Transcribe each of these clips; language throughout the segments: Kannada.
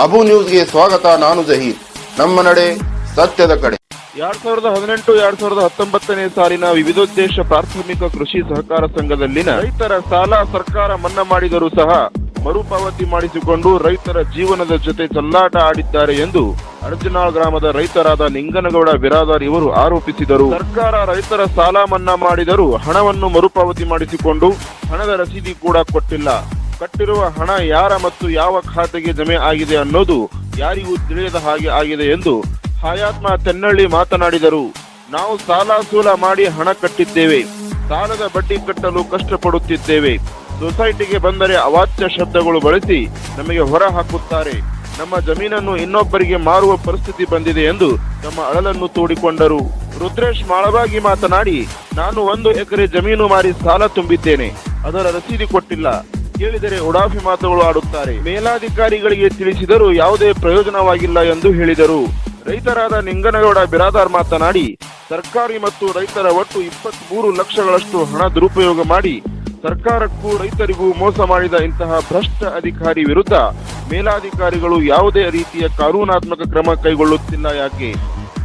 ಅಬು ನ್ಯೂಸ್ಗೆ ಸ್ವಾಗತ. ನಾನು ಜಹೀರ್. ನಮ್ಮ ನಡೆ ಸತ್ಯದ ಕಡೆ. 2018-2019 ಸಾಲಿನ ವಿವಿಧೋದ್ದೇಶ ಪ್ರಾಥಮಿಕ ಕೃಷಿ ಸಹಕಾರ ಸಂಘದಲ್ಲಿನ ರೈತರ ಸಾಲ ಸರ್ಕಾರ ಮನ್ನಾ ಮಾಡಿದರೂ ಸಹ ಮರುಪಾವತಿ ಮಾಡಿಸಿಕೊಂಡು ರೈತರ ಜೀವನದ ಜೊತೆ ಚೆಲ್ಲಾಟ ಆಡಿದ್ದಾರೆ ಎಂದು ಅರ್ಜನಾಳ್ ಗ್ರಾಮದ ರೈತರಾದ ನಿಂಗನಗೌಡ ಬಿರಾದಾರ್ ಇವರು ಆರೋಪಿಸಿದರು. ಸರ್ಕಾರ ರೈತರ ಸಾಲ ಮನ್ನಾ ಮಾಡಿದರೂ ಹಣವನ್ನು ಮರುಪಾವತಿ ಮಾಡಿಸಿಕೊಂಡು ಹಣದ ರಸೀದಿ ಕೂಡ ಕೊಟ್ಟಿಲ್ಲ. ಕಟ್ಟಿರುವ ಹಣ ಯಾರ ಮತ್ತು ಯಾವ ಖಾತೆಗೆ ಜಮೆ ಆಗಿದೆ ಅನ್ನೋದು ಯಾರಿಗೂ ತಿಳಿಯದ ಹಾಗೆ ಆಗಿದೆ ಎಂದು ಹಯಾತ್ಮ ತೆನ್ನಳ್ಳಿ ಮಾತನಾಡಿದರು. ನಾವು ಸಾಲ ಸೂಲ ಮಾಡಿ ಹಣ ಕಟ್ಟಿದ್ದೇವೆ. ಸಾಲದ ಬಡ್ಡಿ ಕಟ್ಟಲು ಕಷ್ಟಪಡುತ್ತಿದ್ದೇವೆ. ಸೊಸೈಟಿಗೆ ಬಂದರೆ ಅವಾಚ್ಯ ಶಬ್ದಗಳು ಬಳಸಿ ನಮಗೆ ಹೊರ ಹಾಕುತ್ತಾರೆ. ನಮ್ಮ ಜಮೀನನ್ನು ಇನ್ನೊಬ್ಬರಿಗೆ ಮಾರುವ ಪರಿಸ್ಥಿತಿ ಬಂದಿದೆ ಎಂದು ತಮ್ಮ ಅಳಲನ್ನು ತೋಡಿಕೊಂಡರು. ರುದ್ರೇಶ್ ಮಾಳವಾಗಿ ಮಾತನಾಡಿ, ನಾನು 1 ಎಕರೆ ಜಮೀನು ಮಾರಿ ಸಾಲ ತುಂಬಿದ್ದೇನೆ. ಅದರ ರಸೀದಿ ಕೊಟ್ಟಿಲ್ಲ. ಕೇಳಿದರೆ ಉಡಾಫಿ ಮಾತುಗಳು ಆಡುತ್ತಾರೆ. ಮೇಲಾಧಿಕಾರಿಗಳಿಗೆ ತಿಳಿಸಿದರೂ ಯಾವುದೇ ಪ್ರಯೋಜನವಾಗಿಲ್ಲ ಎಂದು ಹೇಳಿದರು. ರೈತರಾದ ನಿಂಗನಗೌಡ ಬಿರಾದಾರ್ ಮಾತನಾಡಿ, ಸರ್ಕಾರಿ ಮತ್ತು ರೈತರ ಒಟ್ಟು 23 ಲಕ್ಷಗಳಷ್ಟು ಹಣ ದುರುಪಯೋಗ ಮಾಡಿ ಸರ್ಕಾರಕ್ಕೂ ರೈತರಿಗೂ ಮೋಸ ಮಾಡಿದ ಇಂತಹ ಭ್ರಷ್ಟ ಅಧಿಕಾರಿ ವಿರುದ್ಧ ಮೇಲಾಧಿಕಾರಿಗಳು ಯಾವುದೇ ರೀತಿಯ ಕಾನೂನಾತ್ಮಕ ಕ್ರಮ ಕೈಗೊಳ್ಳುತ್ತಿಲ್ಲ. ಯಾಕೆ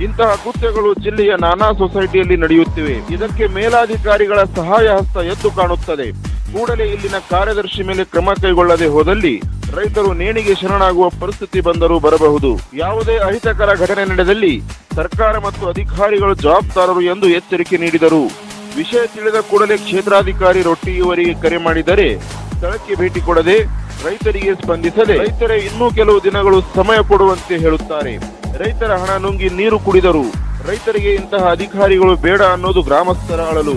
ಇಂತಹ ಕೃತ್ಯಗಳು ಜಿಲ್ಲೆಯ ನಾನಾ ಸೊಸೈಟಿಯಲ್ಲಿ ನಡೆಯುತ್ತಿವೆ? ಇದಕ್ಕೆ ಮೇಲಾಧಿಕಾರಿಗಳ ಸಹಾಯ ಹಸ್ತ ಎದ್ದು ಕಾಣುತ್ತದೆ. ಕೂಡಲೇ ಇಲ್ಲಿನ ಕಾರ್ಯದರ್ಶಿ ಮೇಲೆ ಕ್ರಮ ಕೈಗೊಳ್ಳದೆ ಹೋದಲ್ಲಿ ರೈತರು ನೇಣಿಗೆ ಶರಣಾಗುವ ಪರಿಸ್ಥಿತಿ ಬಂದರೂ ಬರಬಹುದು. ಯಾವುದೇ ಅಹಿತಕರ ಘಟನೆ ನಡೆದಲ್ಲಿ ಸರ್ಕಾರ ಮತ್ತು ಅಧಿಕಾರಿಗಳು ಜವಾಬ್ದಾರರು ಎಂದು ಎಚ್ಚರಿಕೆ ನೀಡಿದರು. ವಿಷಯ ತಿಳಿದ ಕೂಡಲೇ ಕ್ಷೇತ್ರಾಧಿಕಾರಿ ರೊಟ್ಟಿ ಇವರಿಗೆ ಕರೆ ಮಾಡಿದರೆ ಸ್ಥಳಕ್ಕೆ ಭೇಟಿ ಕೊಡದೆ ರೈತರಿಗೆ ಸ್ಪಂದಿಸದೆ ರೈತರೇ ಇನ್ನೂ ಕೆಲವು ದಿನಗಳು ಸಮಯ ಕೊಡುವಂತೆ ಹೇಳುತ್ತಾರೆ. ರೈತರ ಹಣ ನುಂಗಿ ನೀರು ಕುಡಿದರು. ರೈತರಿಗೆ ಇಂತಹ ಅಧಿಕಾರಿಗಳು ಬೇಡ ಅನ್ನೋದು ಗ್ರಾಮಸ್ಥರ ಅಳಲು.